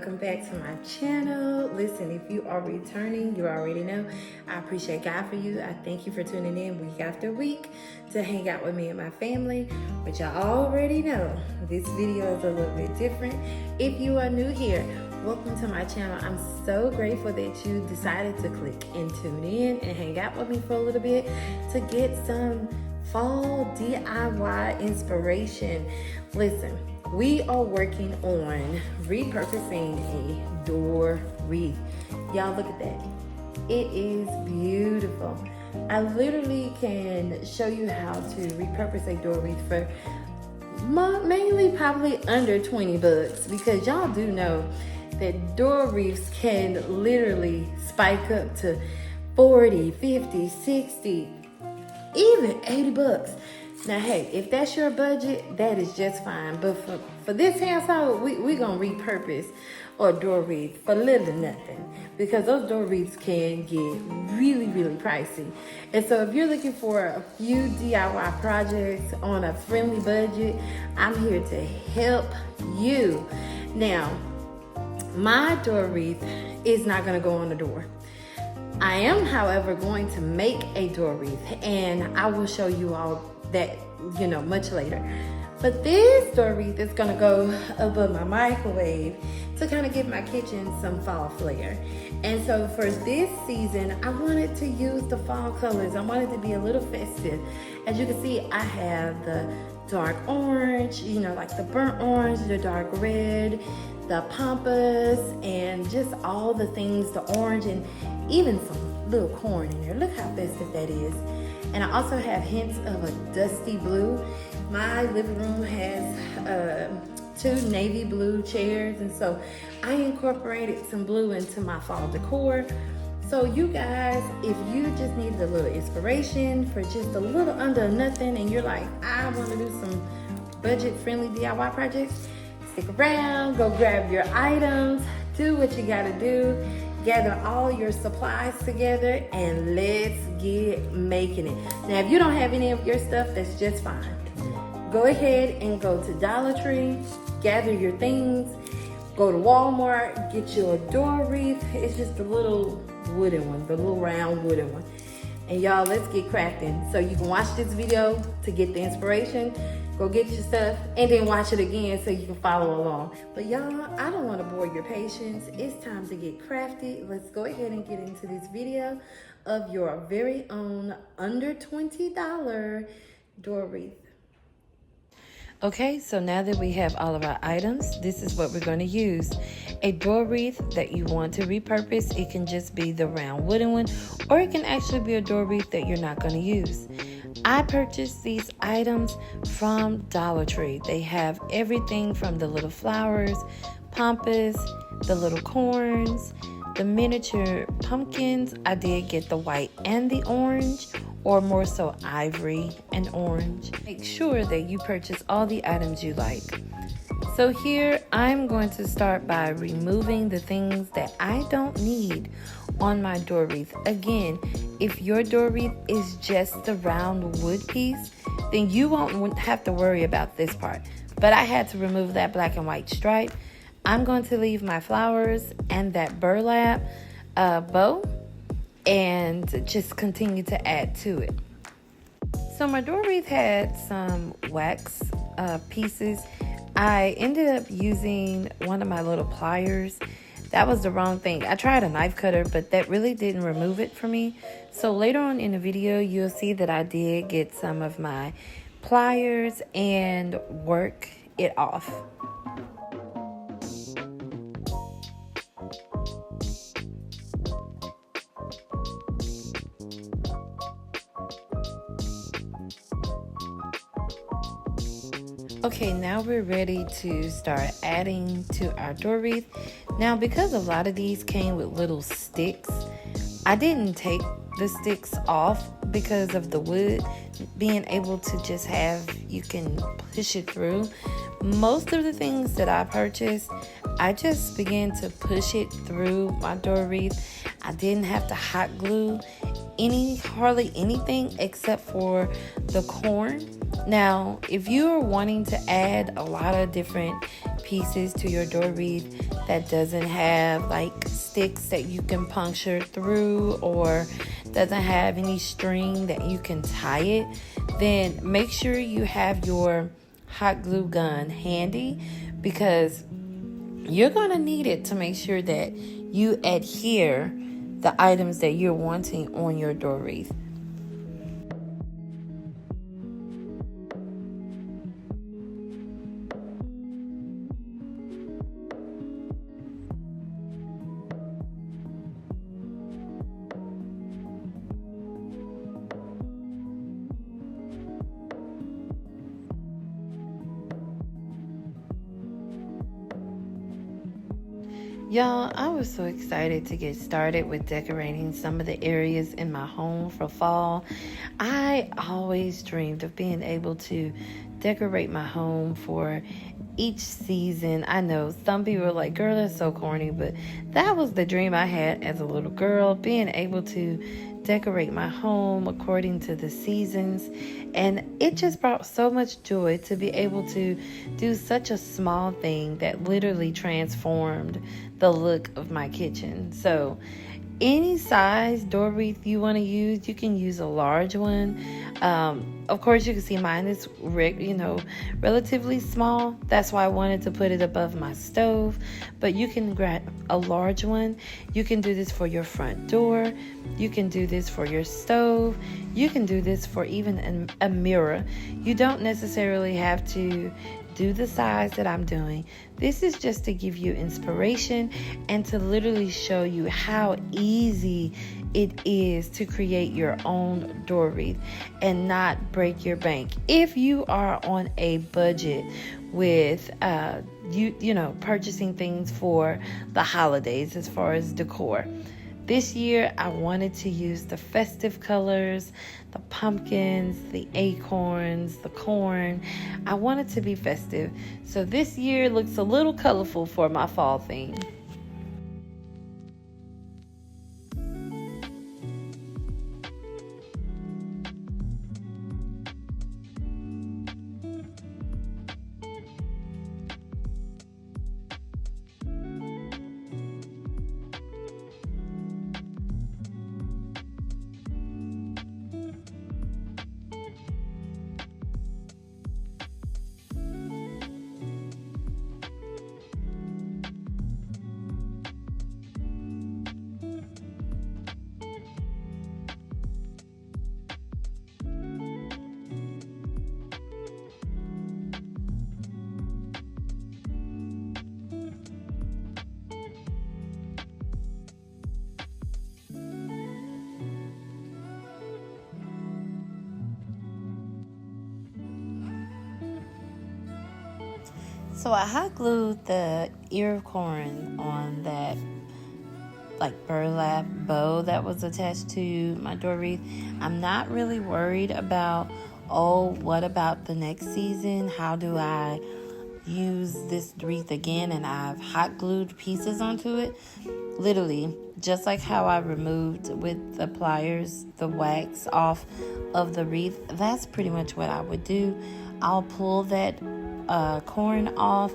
welcome back to my channel. Listen, if you are returning, you already know I appreciate God for you. I thank you for tuning in week after week to hang out with me and my family. But y'all already know this video is a little bit different. If you are new here, welcome to my channel. I'm so grateful that you decided to click and tune in and hang out with me for a little bit to get some fall DIY inspiration. Listen, we are working on repurposing a door wreath. Y'all look at that. It is beautiful. I literally can show you how to repurpose a door wreath for mainly probably under 20 bucks, because y'all do know that door wreaths can literally spike up to 40, 50, 60, even 80 bucks. Now, hey, if that's your budget, that is just fine. But for this household, we gonna repurpose a door wreath for little to nothing, because those door wreaths can get really, really pricey. And so if you're looking for a few DIY projects on a friendly budget, I'm here to help you. Now, my door wreath is not gonna go on the door. I am, however, going to make a door wreath, and I will show you all that, much later. But this door wreath is gonna go above my microwave to kind of give my kitchen some fall flair. And so for this season, I wanted to use the fall colors. I wanted to be a little festive. As you can see, I have the dark orange, like the burnt orange, the dark red, the pampas, and just all the things, the orange, and even some little corn in there. Look how festive that is. And I also have hints of a dusty blue. My living room has two navy blue chairs, and so I incorporated some blue into my fall decor. So you guys, if you just needed a little inspiration for just a little under nothing, and you're like, I want to do some budget-friendly DIY projects, stick around, go grab your items, do what you gotta do, gather all your supplies together, and let's get making it. Now, if you don't have any of your stuff, that's just fine. Go ahead and go to Dollar Tree, gather your things, go to Walmart, get you a door wreath. It's just a little wooden one, the little round wooden one. And y'all, let's get crafting. So you can watch this video to get the inspiration, go get your stuff, and then watch it again so you can follow along. But y'all, I don't want to bore your patience. It's time to get crafty. Let's go ahead and get into this video of your very own under $20 door wreath. Okay, so now that we have all of our items, this is what we're going to use. A door wreath that you want to repurpose. It can just be the round wooden one, or it can actually be a door wreath that you're not going to use. I purchased these items from Dollar Tree. They have everything from the little flowers, pampas, the little corns, the miniature pumpkins. I did get the white and the orange, or more so ivory and orange. Make sure that you purchase all the items you like. So here I'm going to start by removing the things that I don't need on my door wreath. Again, if your door wreath is just the round wood piece, then you won't have to worry about this part. But I had to remove that black and white stripe. I'm going to leave my flowers and that burlap bow, and just continue to add to it. So my door wreath had some wax pieces. I ended up using one of my little pliers. That was the wrong thing. I tried a knife cutter, but that really didn't remove it for me. So later on in the video, you'll see that I did get some of my pliers and work it off. Okay, now we're ready to start adding to our door wreath. Now, because a lot of these came with little sticks, I didn't take the sticks off because of the wood being able to just have, you can push it through. Most of the things that I purchased, I just began to push it through my door wreath. I didn't have to hot glue hardly anything except for the corn. Now, if you are wanting to add a lot of different pieces to your door wreath that doesn't have like sticks that you can puncture through, or doesn't have any string that you can tie it, then make sure you have your hot glue gun handy, because you're going to need it to make sure that you adhere the items that you're wanting on your door wreath. Y'all, I was so excited to get started with decorating some of the areas in my home for fall. I always dreamed of being able to decorate my home for each season. I know some people are like, girl, that's so corny, but that was the dream I had as a little girl, being able to decorate my home according to the seasons. And it just brought so much joy to be able to do such a small thing that literally transformed the look of my kitchen. So any size door wreath you want to use, you can use a large one. Of course, you can see mine is relatively small. That's why I wanted to put it above my stove. But you can grab a large one. You can do this for your front door. You can do this for your stove. You can do this for even a mirror. You don't necessarily have to do the size that I'm doing. This is just to give you inspiration and to literally show you how easy it is to create your own door wreath and not break your bank. If you are on a budget with purchasing things for the holidays as far as decor, this year I wanted to use the festive colors, the pumpkins, the acorns, the corn. I wanted to be festive. So this year looks a little colorful for my fall theme. So I hot glued the ear of corn on that like burlap bow that was attached to my door wreath. I'm not really worried about, what about the next season? How do I use this wreath again? And I've hot glued pieces onto it. Literally, just like how I removed with the pliers the wax off of the wreath, that's pretty much what I would do. I'll pull that corn off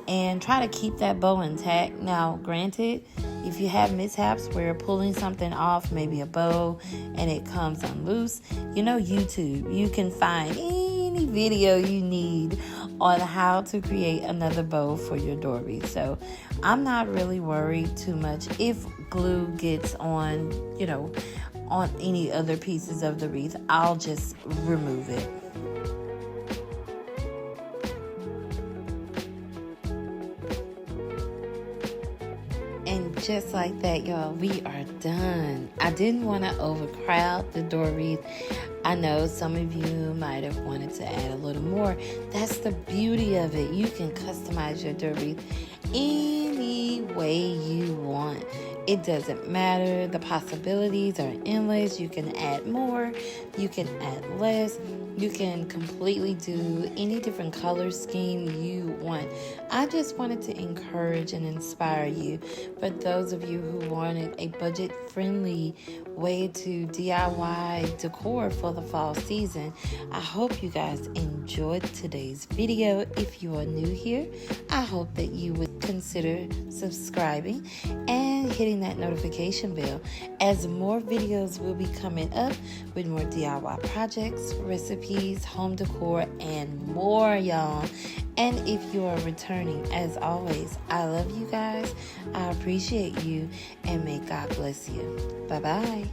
and try to keep that bow intact. Now, granted, if you have mishaps where pulling something off, maybe a bow, and it comes unloose, YouTube, you can find any video you need on how to create another bow for your door wreath. So I'm not really worried too much if glue gets on, on any other pieces of the wreath. I'll just remove it. And just like that, y'all, we are done. I didn't want to overcrowd the door wreath. I know some of you might have wanted to add a little more. That's the beauty of it. You can customize your door wreath any way you want. It doesn't matter. The possibilities are endless. You can add more. You can add less. You can completely do any different color scheme you want. I just wanted to encourage and inspire you. For those of you who wanted a budget-friendly way to DIY decor for the fall season, I hope you guys enjoyed today's video. If you are new here, I hope that you would consider subscribing and hitting that notification bell, as more videos will be coming up with more DIY projects, recipes, home decor, and more, y'all. And if you are returning, as always, I love you guys. I appreciate you, and may God bless you. Bye-bye.